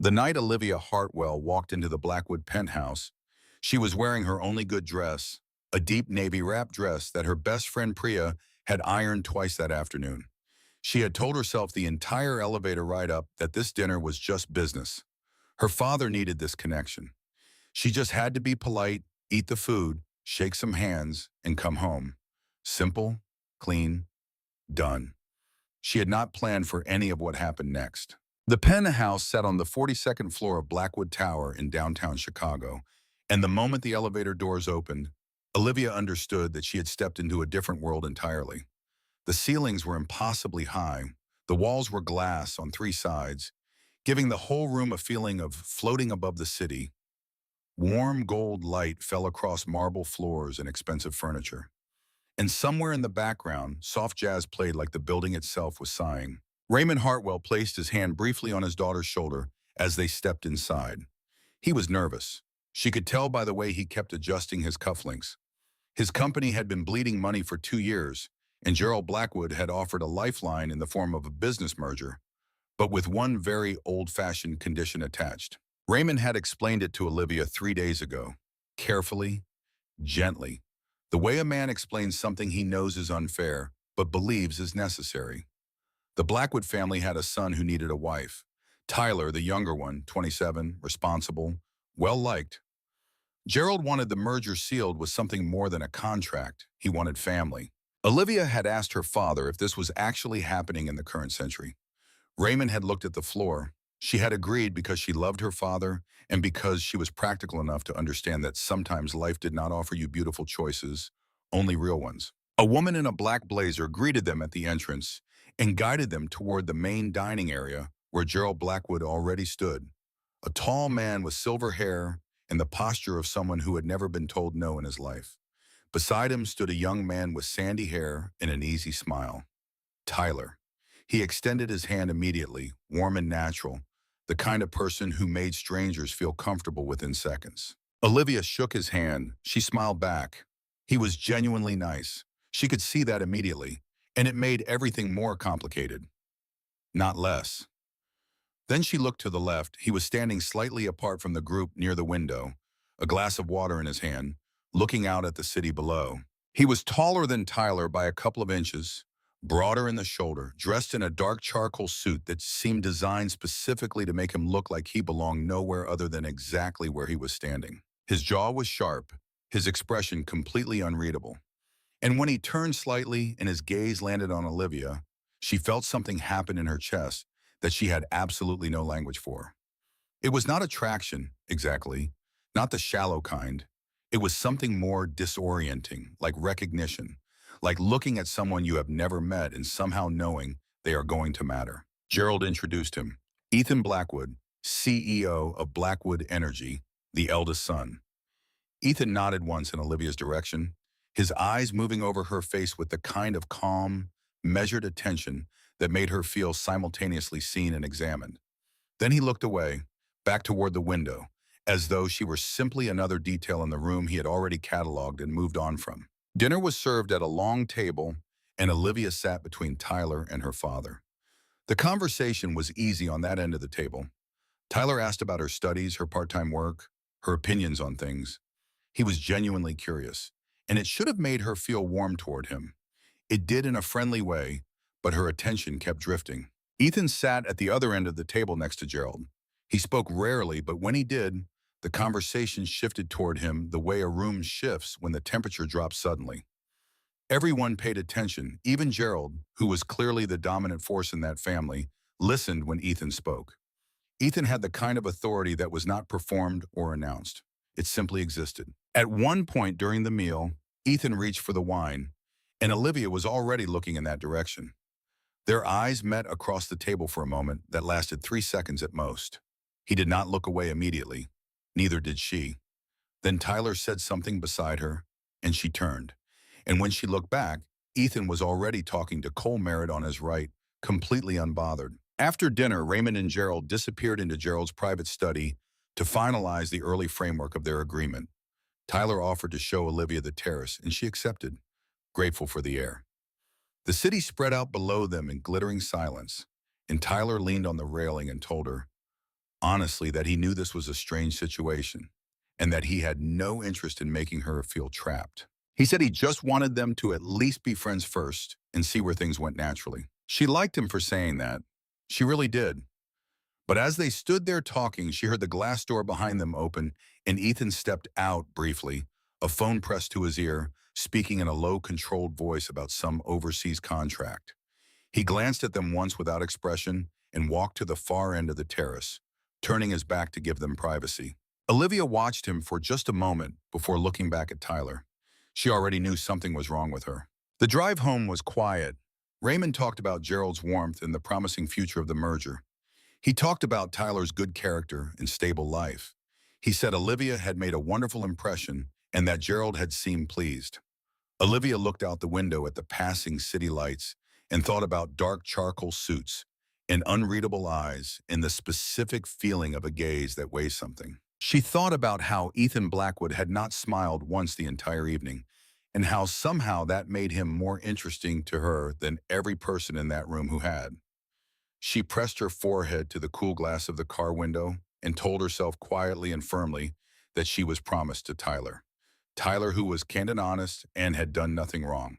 The night Olivia Hartwell walked into the Blackwood penthouse, she was wearing her only good dress, a deep navy wrap dress that her best friend Priya had ironed twice that afternoon. She had told herself the entire elevator ride up that this dinner was just business. Her father needed this connection. She just had to be polite, eat the food, shake some hands, and come home. Simple, clean, done. She had not planned for any of what happened next. The penthouse sat on the 42nd floor of Blackwood Tower in downtown Chicago, and the moment the elevator doors opened, Olivia understood that she had stepped into a different world entirely. The ceilings were impossibly high, the walls were glass on three sides, giving the whole room a feeling of floating above the city. Warm gold light fell across marble floors and expensive furniture. And somewhere in the background, soft jazz played like the building itself was sighing. Raymond Hartwell placed his hand briefly on his daughter's shoulder as they stepped inside. He was nervous. She could tell by the way he kept adjusting his cufflinks. His company had been bleeding money for 2 years, and Gerald Blackwood had offered a lifeline in the form of a business merger, but with one very old-fashioned condition attached. Raymond had explained it to Olivia 3 days ago, carefully, gently, the way a man explains something he knows is unfair, but believes is necessary. The Blackwood family had a son who needed a wife. Tyler, the younger one, 27, responsible, well-liked. Gerald wanted the merger sealed with something more than a contract. He wanted family. Olivia had asked her father if this was actually happening in the current century. Raymond had looked at the floor. She had agreed because she loved her father and because she was practical enough to understand that sometimes life did not offer you beautiful choices, only real ones. A woman in a black blazer greeted them at the entrance and guided them toward the main dining area where Gerald Blackwood already stood. A tall man with silver hair and the posture of someone who had never been told no in his life. Beside him stood a young man with sandy hair and an easy smile. Tyler. He extended his hand immediately, warm and natural, the kind of person who made strangers feel comfortable within seconds. Olivia shook his hand. She smiled back. He was genuinely nice. She could see that immediately, and it made everything more complicated, not less. Then she looked to the left. He was standing slightly apart from the group near the window, a glass of water in his hand, looking out at the city below. He was taller than Tyler by a couple of inches, broader in the shoulder, dressed in a dark charcoal suit that seemed designed specifically to make him look like he belonged nowhere other than exactly where he was standing. His jaw was sharp, his expression completely unreadable. And when he turned slightly and his gaze landed on Olivia, she felt something happen in her chest that she had absolutely no language for. It was not attraction, exactly, not the shallow kind. It was something more disorienting, like recognition, like looking at someone you have never met and somehow knowing they are going to matter. Gerald introduced him. Ethan Blackwood, CEO of Blackwood Energy, the eldest son. Ethan nodded once in Olivia's direction, his eyes moving over her face with the kind of calm, measured attention that made her feel simultaneously seen and examined. Then he looked away, back toward the window, as though she were simply another detail in the room he had already cataloged and moved on from. Dinner was served at a long table, and Olivia sat between Tyler and her father. The conversation was easy on that end of the table. Tyler asked about her studies, her part-time work, her opinions on things. He was genuinely curious, and it should have made her feel warm toward him. It did in a friendly way, but her attention kept drifting. Ethan sat at the other end of the table next to Gerald. He spoke rarely, but when he did, the conversation shifted toward him the way a room shifts when the temperature drops suddenly. Everyone paid attention, even Gerald, who was clearly the dominant force in that family, listened when Ethan spoke. Ethan had the kind of authority that was not performed or announced. It simply existed. At one point during the meal, Ethan reached for the wine, and Olivia was already looking in that direction. Their eyes met across the table for a moment that lasted 3 seconds at most. He did not look away immediately. Neither did she. Then Tyler said something beside her, and she turned. And when she looked back, Ethan was already talking to Cole Merritt on his right, completely unbothered. After dinner, Raymond and Gerald disappeared into Gerald's private study to finalize the early framework of their agreement. Tyler offered to show Olivia the terrace, and she accepted, grateful for the air. The city spread out below them in glittering silence, and Tyler leaned on the railing and told her, honestly, that he knew this was a strange situation and that he had no interest in making her feel trapped. He said he just wanted them to at least be friends first and see where things went naturally. She liked him for saying that. She really did. But as they stood there talking, she heard the glass door behind them open, and Ethan stepped out briefly, a phone pressed to his ear, speaking in a low, controlled voice about some overseas contract. He glanced at them once without expression and walked to the far end of the terrace, turning his back to give them privacy. Olivia watched him for just a moment before looking back at Tyler. She already knew something was wrong with her. The drive home was quiet. Raymond talked about Gerald's warmth and the promising future of the merger. He talked about Tyler's good character and stable life. He said Olivia had made a wonderful impression and that Gerald had seemed pleased. Olivia looked out the window at the passing city lights and thought about dark charcoal suits and unreadable eyes and the specific feeling of a gaze that weighs something. She thought about how Ethan Blackwood had not smiled once the entire evening and how somehow that made him more interesting to her than every person in that room who had. She pressed her forehead to the cool glass of the car window and told herself quietly and firmly that she was promised to Tyler. Tyler, who was candid and honest and had done nothing wrong.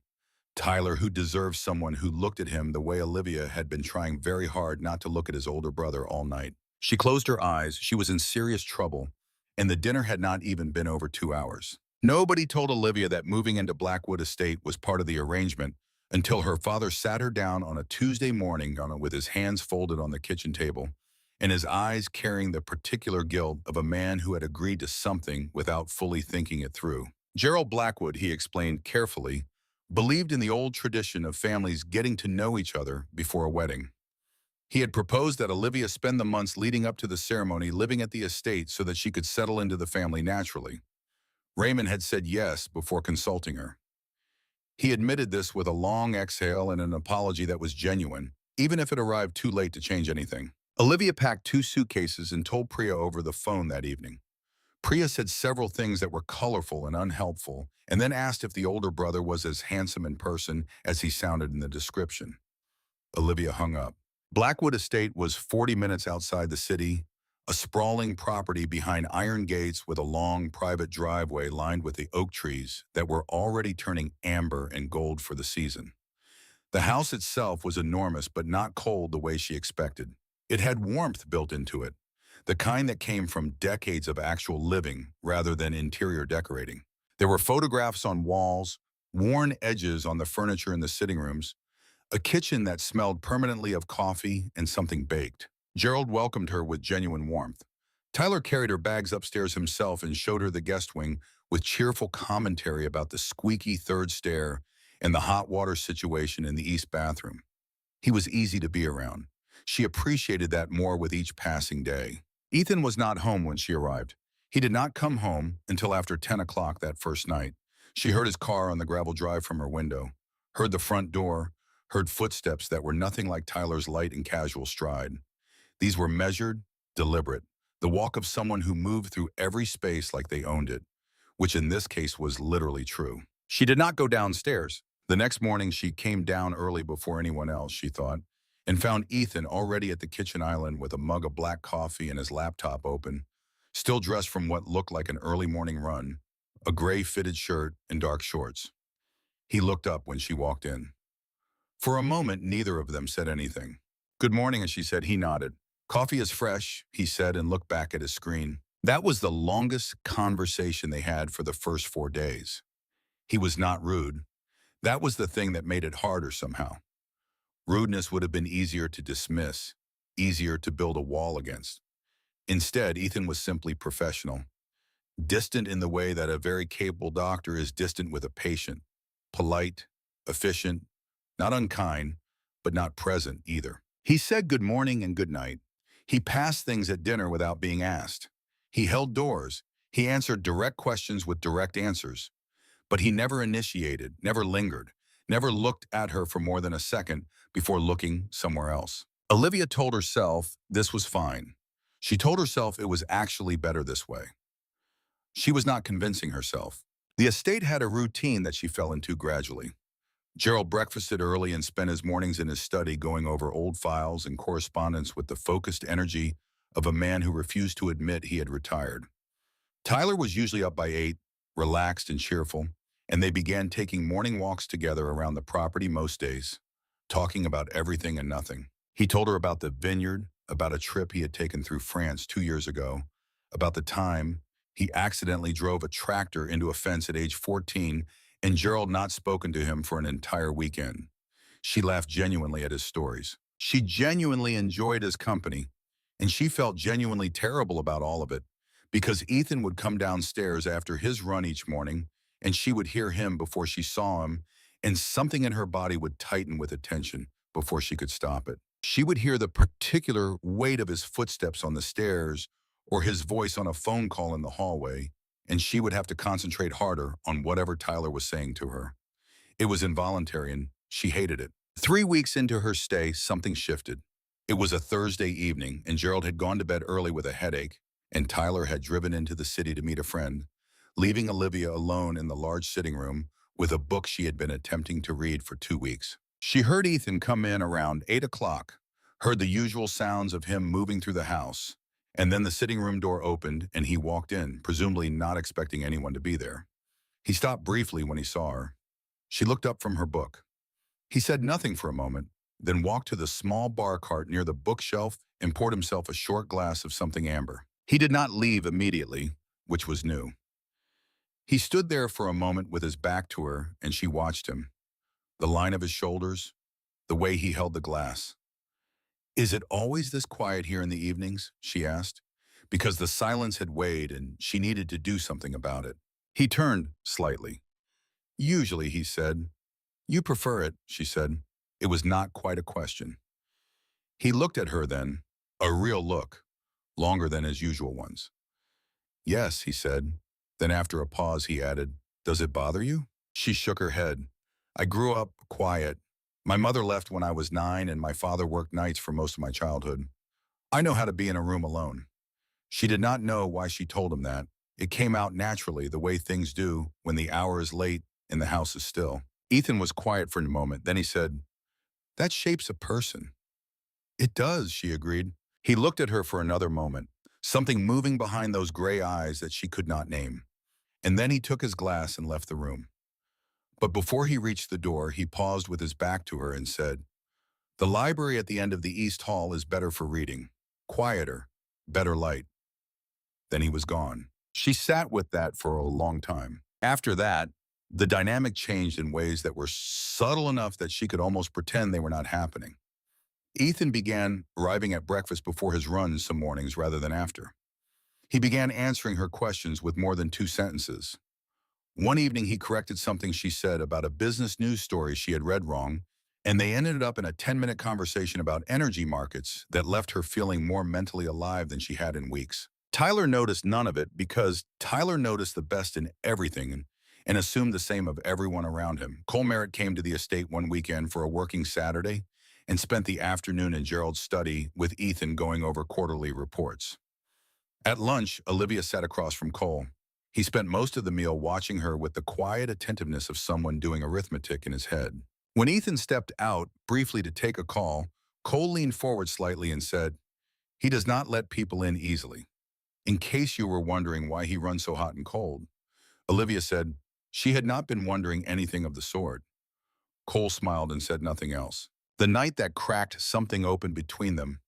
Tyler, who deserved someone who looked at him the way Olivia had been trying very hard not to look at his older brother all night. She closed her eyes. She was in serious trouble, and the dinner had not even been over 2 hours. Nobody told Olivia that moving into Blackwood Estate was part of the arrangement until her father sat her down on a Tuesday morning with his hands folded on the kitchen table and his eyes carrying the particular guilt of a man who had agreed to something without fully thinking it through. Gerald Blackwood, he explained carefully, believed in the old tradition of families getting to know each other before a wedding. He had proposed that Olivia spend the months leading up to the ceremony living at the estate so that she could settle into the family naturally. Raymond had said yes before consulting her. He admitted this with a long exhale and an apology that was genuine, even if it arrived too late to change anything. Olivia packed 2 suitcases and told Priya over the phone that evening. Priya said several things that were colorful and unhelpful, and then asked if the older brother was as handsome in person as he sounded in the description. Olivia hung up. Blackwood Estate was 40 minutes outside the city, a sprawling property behind iron gates with a long private driveway lined with the oak trees that were already turning amber and gold for the season. The house itself was enormous but not cold the way she expected. It had warmth built into it, the kind that came from decades of actual living rather than interior decorating. There were photographs on walls, worn edges on the furniture in the sitting rooms, a kitchen that smelled permanently of coffee and something baked. Gerald welcomed her with genuine warmth. Tyler carried her bags upstairs himself and showed her the guest wing with cheerful commentary about the squeaky third stair and the hot water situation in the east bathroom. He was easy to be around. She appreciated that more with each passing day. Ethan was not home when she arrived. He did not come home until after 10 o'clock that first night. She heard his car on the gravel drive from her window, heard the front door, heard footsteps that were nothing like Tyler's light and casual stride. These were measured, deliberate, the walk of someone who moved through every space like they owned it, which in this case was literally true. She did not go downstairs. The next morning, she came down early before anyone else, she thought, and found Ethan already at the kitchen island with a mug of black coffee and his laptop open, still dressed from what looked like an early morning run, a gray fitted shirt and dark shorts. He looked up when she walked in. For a moment, neither of them said anything. "Good morning," as she said. He nodded. "Coffee is fresh," he said and looked back at his screen. That was the longest conversation they had for the first 4 days. He was not rude. That was the thing that made it harder somehow. Rudeness would have been easier to dismiss, easier to build a wall against. Instead, Ethan was simply professional, distant in the way that a very capable doctor is distant with a patient, polite, efficient, not unkind, but not present either. He said good morning and good night. He passed things at dinner without being asked. He held doors. He answered direct questions with direct answers. But he never initiated, never lingered, never looked at her for more than a second before looking somewhere else. Olivia told herself this was fine. She told herself it was actually better this way. She was not convincing herself. The estate had a routine that she fell into gradually. Gerald breakfasted early and spent his mornings in his study going over old files and correspondence with the focused energy of a man who refused to admit he had retired. Tyler was usually up by 8, relaxed and cheerful, and they began taking morning walks together around the property most days, talking about everything and nothing. He told her about the vineyard, about a trip he had taken through France 2 years ago, about the time he accidentally drove a tractor into a fence at age 14 and Gerald not spoken to him for an entire weekend. She laughed genuinely at his stories. She genuinely enjoyed his company, and she felt genuinely terrible about all of it because Ethan would come downstairs after his run each morning and she would hear him before she saw him, and something in her body would tighten with attention before she could stop it. She would hear the particular weight of his footsteps on the stairs or his voice on a phone call in the hallway, and she would have to concentrate harder on whatever Tyler was saying to her. It was involuntary, and she hated it. 3 weeks into her stay, something shifted. It was a Thursday evening, and Gerald had gone to bed early with a headache, and Tyler had driven into the city to meet a friend, leaving Olivia alone in the large sitting room with a book she had been attempting to read for 2 weeks. She heard Ethan come in around 8 o'clock, heard the usual sounds of him moving through the house, and then the sitting room door opened and he walked in, presumably not expecting anyone to be there. He stopped briefly when he saw her. She looked up from her book. He said nothing for a moment, then walked to the small bar cart near the bookshelf and poured himself a short glass of something amber. He did not leave immediately, which was new. He stood there for a moment with his back to her, and she watched him. The line of his shoulders, the way he held the glass. "Is it always this quiet here in the evenings?" she asked, because the silence had weighed and she needed to do something about it. He turned slightly. "Usually," he said. "You prefer it," she said. It was not quite a question. He looked at her then, a real look, longer than his usual ones. "Yes," he said. Then after a pause, he added, "Does it bother you?" She shook her head. "I grew up quiet. My mother left when I was 9 and my father worked nights for most of my childhood. I know how to be in a room alone." She did not know why she told him that. It came out naturally, the way things do when the hour is late and the house is still. Ethan was quiet for a moment. Then he said, "That shapes a person." "It does," she agreed. He looked at her for another moment, something moving behind those gray eyes that she could not name. And then he took his glass and left the room. But before he reached the door, he paused with his back to her and said, "The library at the end of the East Hall is better for reading. Quieter, better light." Then he was gone. She sat with that for a long time. After that, the dynamic changed in ways that were subtle enough that she could almost pretend they were not happening. Ethan began arriving at breakfast before his runs some mornings rather than after. He began answering her questions with more than 2 sentences. One evening, he corrected something she said about a business news story she had read wrong, and they ended up in a 10-minute conversation about energy markets that left her feeling more mentally alive than she had in weeks. Tyler noticed none of it because Tyler noticed the best in everything and assumed the same of everyone around him. Cole Merritt came to the estate one weekend for a working Saturday and spent the afternoon in Gerald's study with Ethan going over quarterly reports. At lunch, Olivia sat across from Cole. He spent most of the meal watching her with the quiet attentiveness of someone doing arithmetic in his head. When Ethan stepped out briefly to take a call, Cole leaned forward slightly and said, "He does not let people in easily. In case you were wondering why he runs so hot and cold." Olivia said she had not been wondering anything of the sort. Cole smiled and said nothing else. The night that cracked something open between them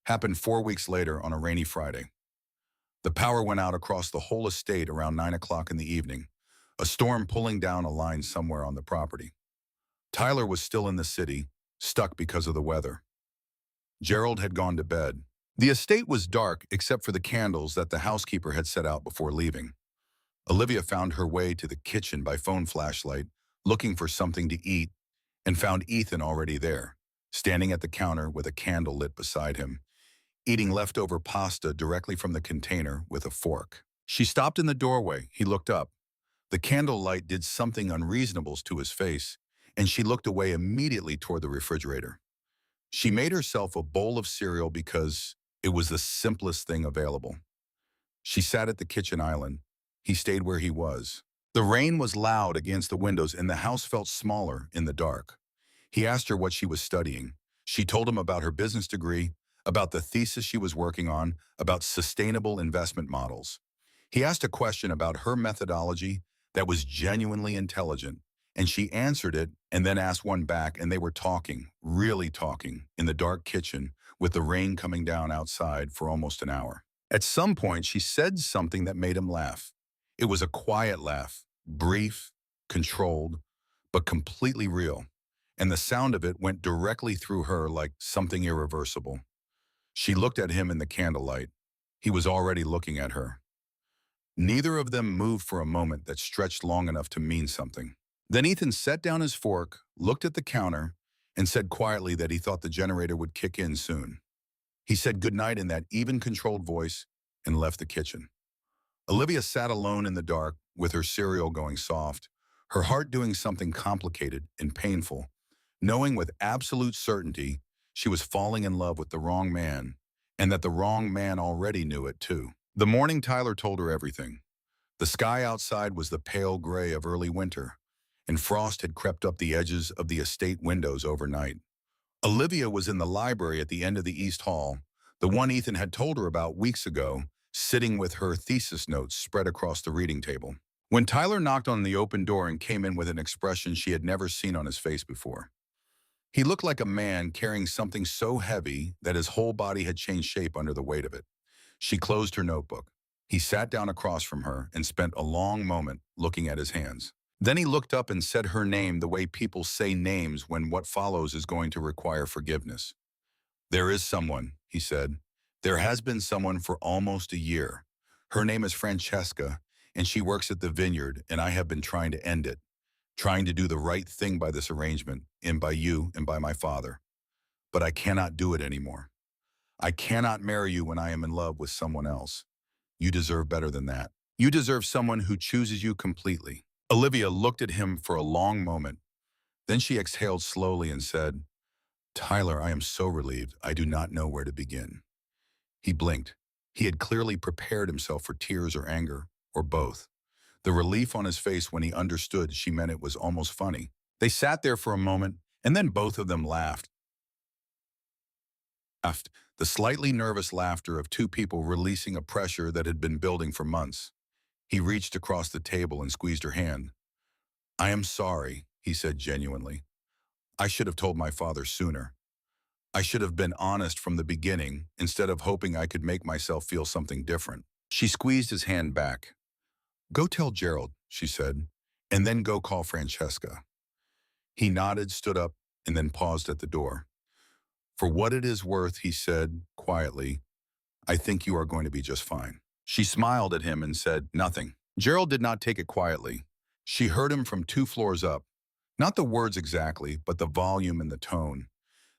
happened 4 weeks later on a rainy Friday. The power went out across the whole estate around 9 o'clock in the evening, a storm pulling down a line somewhere on the property. Tyler was still in the city, stuck because of the weather. Gerald had gone to bed. The estate was dark except for the candles that the housekeeper had set out before leaving. Olivia found her way to the kitchen by phone flashlight, looking for something to eat, and found Ethan already there, standing at the counter with a candle lit beside him, eating leftover pasta directly from the container with a fork. She stopped in the doorway. He looked up. The candlelight did something unreasonable to his face, and she looked away immediately toward the refrigerator. She made herself a bowl of cereal because it was the simplest thing available. She sat at the kitchen island. He stayed where he was. The rain was loud against the windows, and the house felt smaller in the dark. He asked her what she was studying. She told him about her business degree, about the thesis she was working on, about sustainable investment models. He asked a question about her methodology that was genuinely intelligent, and she answered it and then asked one back, and they were talking, really talking, in the dark kitchen with the rain coming down outside for almost an hour. At some point, she said something that made him laugh. It was a quiet laugh, brief, controlled, but completely real, and the sound of it went directly through her like something irreversible. She looked at him in the candlelight. He was already looking at her. Neither of them moved for a moment that stretched long enough to mean something. Then Ethan set down his fork, looked at the counter, and said quietly that he thought the generator would kick in soon. He said goodnight in that even, controlled voice and left the kitchen. Olivia sat alone in the dark with her cereal going soft, her heart doing something complicated and painful, knowing with absolute certainty she was falling in love with the wrong man, and that the wrong man already knew it too. The morning Tyler told her everything. The sky outside was the pale gray of early winter, and frost had crept up the edges of the estate windows overnight. Olivia was in the library at the end of the East Hall, the one Ethan had told her about weeks ago, sitting with her thesis notes spread across the reading table. When Tyler knocked on the open door and came in with an expression she had never seen on his face before. He looked like a man carrying something so heavy that his whole body had changed shape under the weight of it. She closed her notebook. He sat down across from her and spent a long moment looking at his hands. Then he looked up and said her name the way people say names when what follows is going to require forgiveness. "There is someone," he said. "There has been someone for almost a year. Her name is Francesca, and she works at the vineyard, and I have been trying to end it, trying to do the right thing by this arrangement, and by you, and by my father. But I cannot do it anymore. I cannot marry you when I am in love with someone else. You deserve better than that. You deserve someone who chooses you completely." Olivia looked at him for a long moment. Then she exhaled slowly and said, "Tyler, I am so relieved. I do not know where to begin." He blinked. He had clearly prepared himself for tears or anger, or both. The relief on his face when he understood she meant it was almost funny. They sat there for a moment, and then both of them laughed. The slightly nervous laughter of two people releasing a pressure that had been building for months. He reached across the table and squeezed her hand. "I am sorry," he said genuinely. "I should have told my father sooner. I should have been honest from the beginning instead of hoping I could make myself feel something different." She squeezed his hand back. "Go tell Gerald," she said, "and then go call Francesca." He nodded, stood up, and then paused at the door. "For what it is worth," he said quietly, "I think you are going to be just fine." She smiled at him and said nothing. Gerald did not take it quietly. She heard him from 2 floors up. Not the words exactly, but the volume and the tone.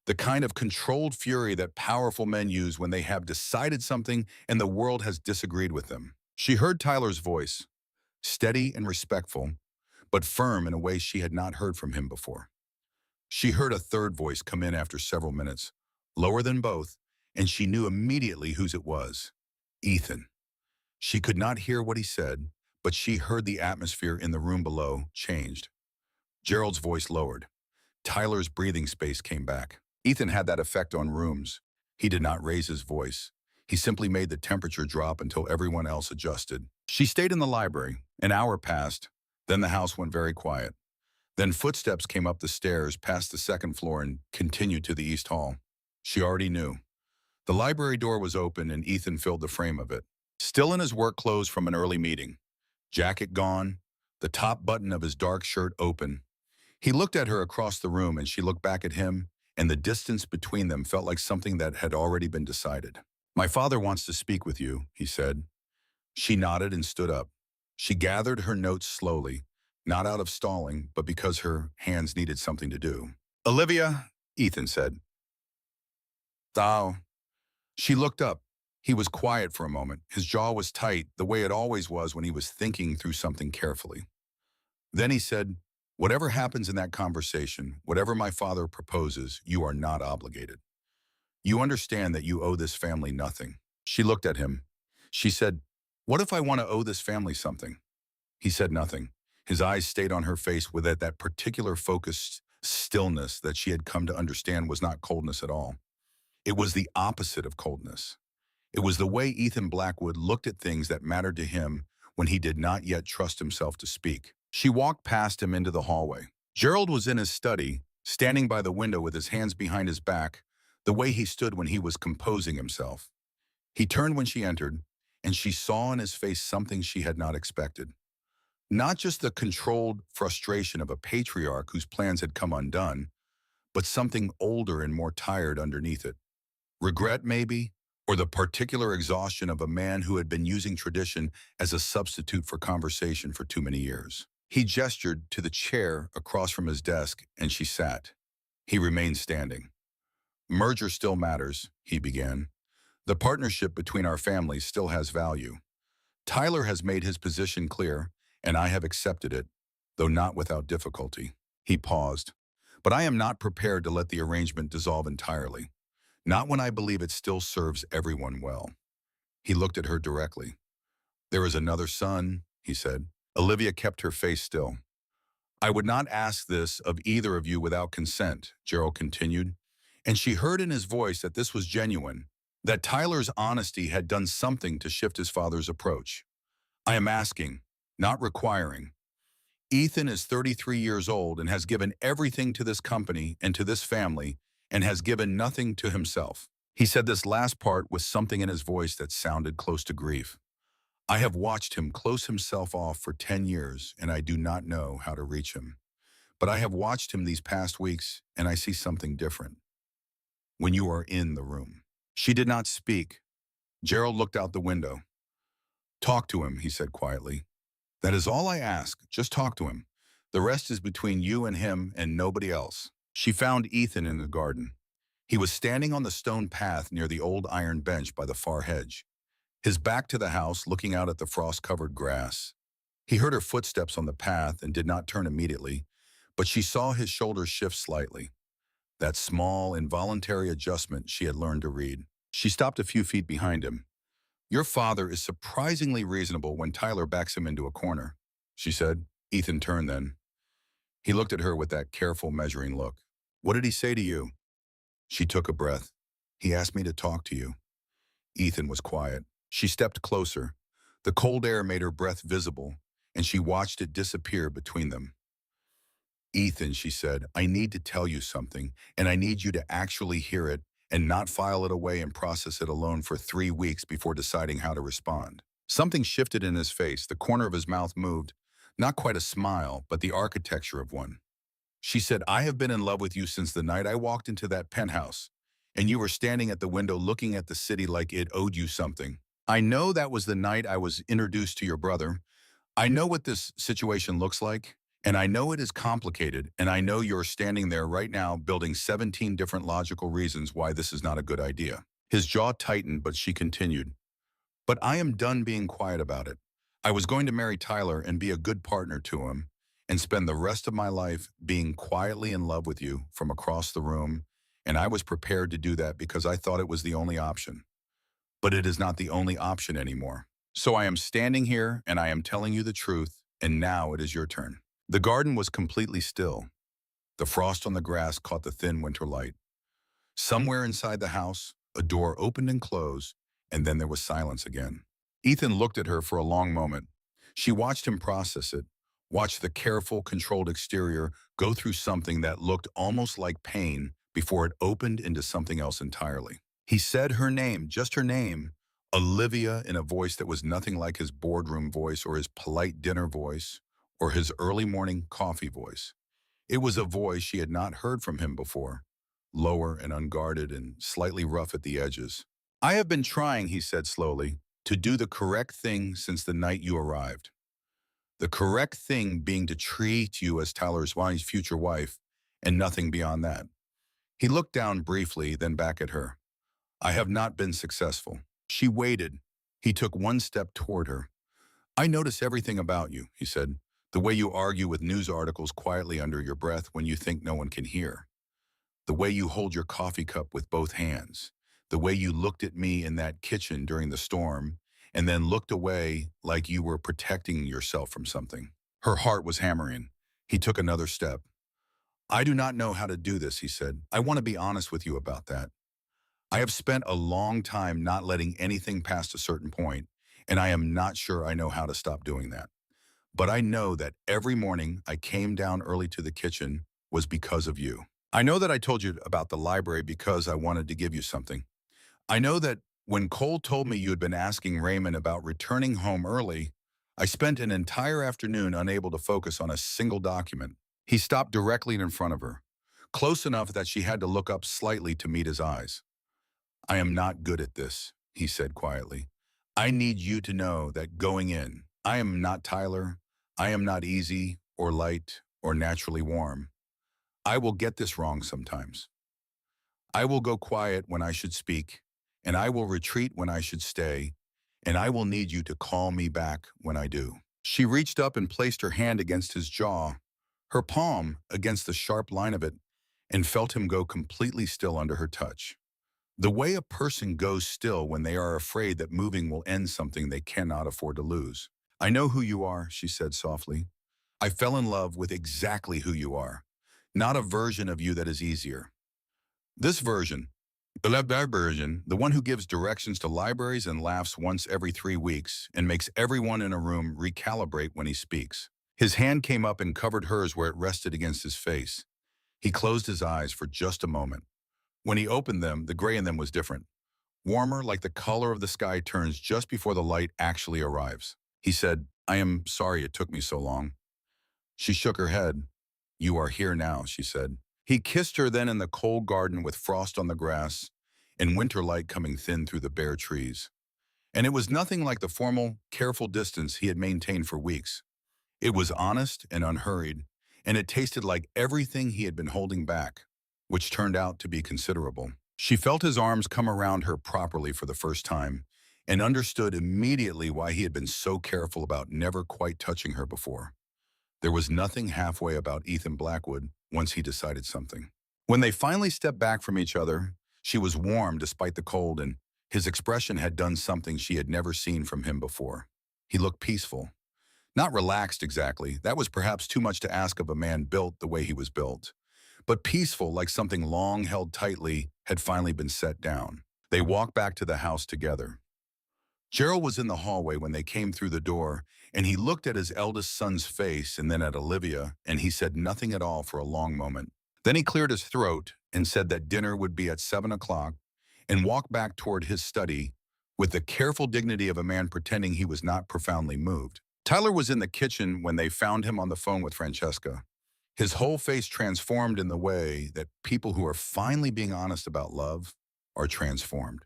The kind of controlled fury that powerful men use when they have decided something and the world has disagreed with them. She heard Tyler's voice, steady and respectful, but firm in a way she had not heard from him before. She heard a third voice come in after several minutes, lower than both, and she knew immediately whose it was. Ethan. She could not hear what he said, but she heard the atmosphere in the room below changed. Gerald's voice lowered. Tyler's breathing space came back. Ethan had that effect on rooms. He did not raise his voice. He simply made the temperature drop until everyone else adjusted. She stayed in the library. An hour passed. Then the house went very quiet. Then footsteps came up the stairs past the second floor and continued to the East Hall. She already knew. The library door was open and Ethan filled the frame of it. Still in his work clothes from an early meeting. Jacket gone, the top button of his dark shirt open. He looked at her across the room and she looked back at him, and the distance between them felt like something that had already been decided. "My father wants to speak with you," he said. She nodded and stood up. She gathered her notes slowly, not out of stalling, but because her hands needed something to do. "Olivia," Ethan said. "Thou." She looked up. He was quiet for a moment. His jaw was tight, the way it always was when he was thinking through something carefully. Then he said, "Whatever happens in that conversation, whatever my father proposes, you are not obligated. You understand that you owe this family nothing." She looked at him. She said, "What if I want to owe this family something?" He said nothing. His eyes stayed on her face with that particular focused stillness that she had come to understand was not coldness at all. It was the opposite of coldness. It was the way Ethan Blackwood looked at things that mattered to him when he did not yet trust himself to speak. She walked past him into the hallway. Gerald was in his study, standing by the window with his hands behind his back, the way he stood when he was composing himself. He turned when she entered, and she saw in his face something she had not expected. Not just the controlled frustration of a patriarch whose plans had come undone, but something older and more tired underneath it. Regret, maybe, or the particular exhaustion of a man who had been using tradition as a substitute for conversation for too many years. He gestured to the chair across from his desk, and she sat. He remained standing. Merger still matters, he began. The partnership between our families still has value. Tyler has made his position clear, and I have accepted it, though not without difficulty. He paused. But I am not prepared to let the arrangement dissolve entirely. Not when I believe it still serves everyone well. He looked at her directly. There is another son, he said. Olivia kept her face still. I would not ask this of either of you without consent, Gerald continued, and she heard in his voice that this was genuine, that Tyler's honesty had done something to shift his father's approach. I am asking, not requiring. Ethan is 33 years old and has given everything to this company and to this family and has given nothing to himself. He said this last part with something in his voice that sounded close to grief. I have watched him close himself off for 10 years and I do not know how to reach him. But I have watched him these past weeks and I see something different. When you are in the room. She did not speak. Gerald looked out the window. Talk to him, he said quietly. That is all I ask. Just talk to him. The rest is between you and him and nobody else. She found Ethan in the garden. He was standing on the stone path near the old iron bench by the far hedge, his back to the house looking out at the frost-covered grass. He heard her footsteps on the path and did not turn immediately, but she saw his shoulders shift slightly. That small, involuntary adjustment she had learned to read. She stopped a few feet behind him. Your father is surprisingly reasonable when Tyler backs him into a corner, she said. Ethan turned then. He looked at her with that careful, measuring look. What did he say to you? She took a breath. He asked me to talk to you. Ethan was quiet. She stepped closer. The cold air made her breath visible, and she watched it disappear between them. Ethan, she said, I need to tell you something, and I need you to actually hear it and not file it away and process it alone for 3 weeks before deciding how to respond. Something shifted in his face. The corner of his mouth moved. Not quite a smile, but the architecture of one. She said, I have been in love with you since the night I walked into that penthouse, and you were standing at the window looking at the city like it owed you something. I know that was the night I was introduced to your brother. I know what this situation looks like, and I know it is complicated, and I know you're standing there right now building 17 different logical reasons why this is not a good idea. His jaw tightened, but she continued. But I am done being quiet about it. I was going to marry Tyler and be a good partner to him and spend the rest of my life being quietly in love with you from across the room, and I was prepared to do that because I thought it was the only option. But it is not the only option anymore. So I am standing here and I am telling you the truth, and now it is your turn. The garden was completely still. The frost on the grass caught the thin winter light. Somewhere inside the house, a door opened and closed, and then there was silence again. Ethan looked at her for a long moment. She watched him process it, watched the careful, controlled exterior go through something that looked almost like pain before it opened into something else entirely. He said her name, just her name, Olivia, in a voice that was nothing like his boardroom voice or his polite dinner voice or his early morning coffee voice. It was a voice she had not heard from him before, lower and unguarded and slightly rough at the edges. I have been trying, he said slowly, to do the correct thing since the night you arrived. The correct thing being to treat you as Tyler's future wife and nothing beyond that. He looked down briefly, then back at her. I have not been successful. She waited. He took one step toward her. I notice everything about you, he said. The way you argue with news articles quietly under your breath when you think no one can hear. The way you hold your coffee cup with both hands. The way you looked at me in that kitchen during the storm and then looked away like you were protecting yourself from something. Her heart was hammering. He took another step. I do not know how to do this, he said. I want to be honest with you about that. I have spent a long time not letting anything past a certain point, and I am not sure I know how to stop doing that. But I know that every morning I came down early to the kitchen was because of you. I know that I told you about the library because I wanted to give you something. I know that when Cole told me you had been asking Raymond about returning home early, I spent an entire afternoon unable to focus on a single document. He stopped directly in front of her, close enough that she had to look up slightly to meet his eyes. I am not good at this, he said quietly. I need you to know that going in, I am not Tyler. I am not easy or light or naturally warm. I will get this wrong sometimes. I will go quiet when I should speak, and I will retreat when I should stay, and I will need you to call me back when I do. She reached up and placed her hand against his jaw, her palm against the sharp line of it, and felt him go completely still under her touch. The way a person goes still when they are afraid that moving will end something they cannot afford to lose. I know who you are, she said softly. I fell in love with exactly who you are, not a version of you that is easier. This version, that version, the one who gives directions to libraries and laughs once every 3 weeks and makes everyone in a room recalibrate when he speaks. His hand came up and covered hers where it rested against his face. He closed his eyes for just a moment. When he opened them, the gray in them was different. Warmer, like the color of the sky turns just before the light actually arrives. He said, I am sorry it took me so long. She shook her head. You are here now, she said. He kissed her then in the cold garden with frost on the grass and winter light coming thin through the bare trees. And it was nothing like the formal, careful distance he had maintained for weeks. It was honest and unhurried, and it tasted like everything he had been holding back, which turned out to be considerable. She felt his arms come around her properly for the first time and understood immediately why he had been so careful about never quite touching her before. There was nothing halfway about Ethan Blackwood once he decided something. When they finally stepped back from each other, she was warm despite the cold, and his expression had done something she had never seen from him before. He looked peaceful. Not relaxed exactly, that was perhaps too much to ask of a man built the way he was built, but peaceful like something long held tightly had finally been set down. They walked back to the house together. Gerald was in the hallway when they came through the door, and he looked at his eldest son's face and then at Olivia, and he said nothing at all for a long moment. Then he cleared his throat and said that dinner would be at 7 o'clock and walked back toward his study with the careful dignity of a man pretending he was not profoundly moved. Tyler was in the kitchen when they found him on the phone with Francesca. His whole face transformed in the way that people who are finally being honest about love are transformed.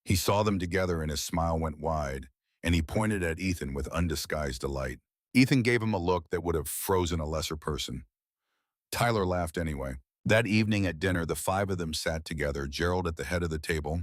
He saw them together and his smile went wide, and he pointed at Ethan with undisguised delight. Ethan gave him a look that would have frozen a lesser person. Tyler laughed anyway. That evening at dinner, the five of them sat together, Gerald at the head of the table,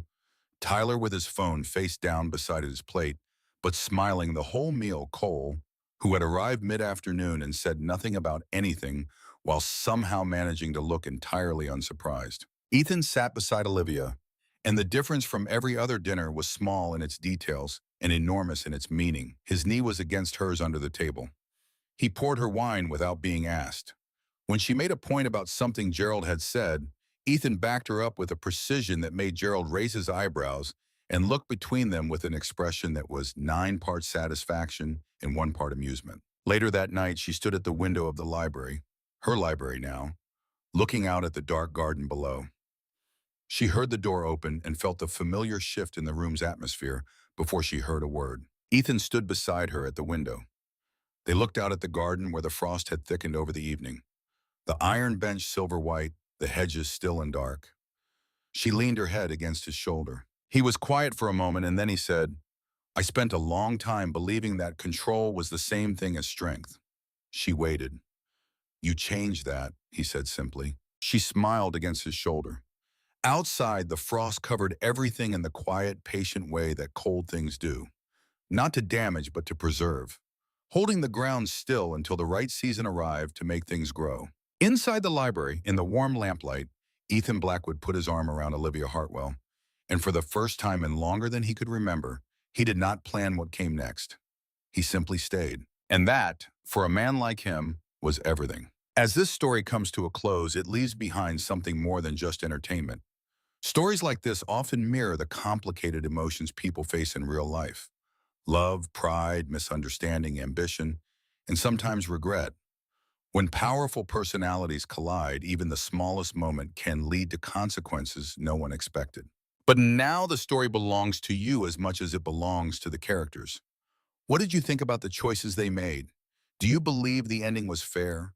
Tyler with his phone face down beside his plate, but smiling the whole meal. Cole, who had arrived mid-afternoon and said nothing about anything while somehow managing to look entirely unsurprised. Ethan sat beside Olivia, and the difference from every other dinner was small in its details and enormous in its meaning. His knee was against hers under the table. He poured her wine without being asked. When she made a point about something Gerald had said, Ethan backed her up with a precision that made Gerald raise his eyebrows and look between them with an expression that was 9 parts satisfaction and 1 part amusement. Later that night, she stood at the window of the library, her library now, looking out at the dark garden below. She heard the door open and felt the familiar shift in the room's atmosphere before she heard a word. Ethan stood beside her at the window. They looked out at the garden where the frost had thickened over the evening. The iron bench silver white, the hedges still and dark. She leaned her head against his shoulder. He was quiet for a moment and then he said, I spent a long time believing that control was the same thing as strength. She waited. You changed that, he said simply. She smiled against his shoulder. Outside, the frost covered everything in the quiet, patient way that cold things do. Not to damage, but to preserve. Holding the ground still until the right season arrived to make things grow. Inside the library, in the warm lamplight, Ethan Blackwood put his arm around Olivia Hartwell, and for the first time in longer than he could remember, he did not plan what came next. He simply stayed. And that, for a man like him, was everything. As this story comes to a close, it leaves behind something more than just entertainment. Stories like this often mirror the complicated emotions people face in real life. Love, pride, misunderstanding, ambition, and sometimes regret. When powerful personalities collide, even the smallest moment can lead to consequences no one expected. But now the story belongs to you as much as it belongs to the characters. What did you think about the choices they made? Do you believe the ending was fair?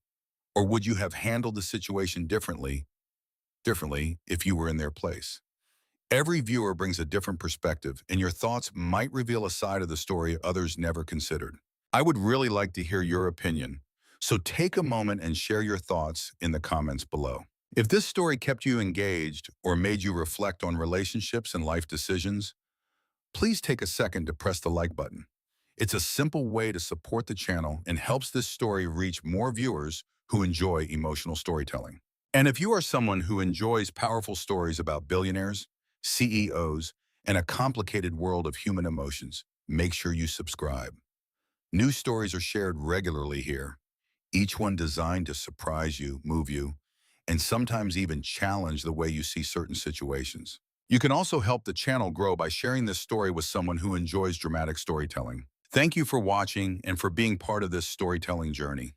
Or would you have handled the situation differently if you were in their place? Every viewer brings a different perspective, and your thoughts might reveal a side of the story others never considered. I would really like to hear your opinion, so take a moment and share your thoughts in the comments below. If this story kept you engaged or made you reflect on relationships and life decisions, please take a second to press the like button. It's a simple way to support the channel and helps this story reach more viewers who enjoy emotional storytelling. And if you are someone who enjoys powerful stories about billionaires, CEOs, and a complicated world of human emotions, make sure you subscribe. New stories are shared regularly here, each one designed to surprise you, move you, and sometimes even challenge the way you see certain situations. You can also help the channel grow by sharing this story with someone who enjoys dramatic storytelling. Thank you for watching and for being part of this storytelling journey.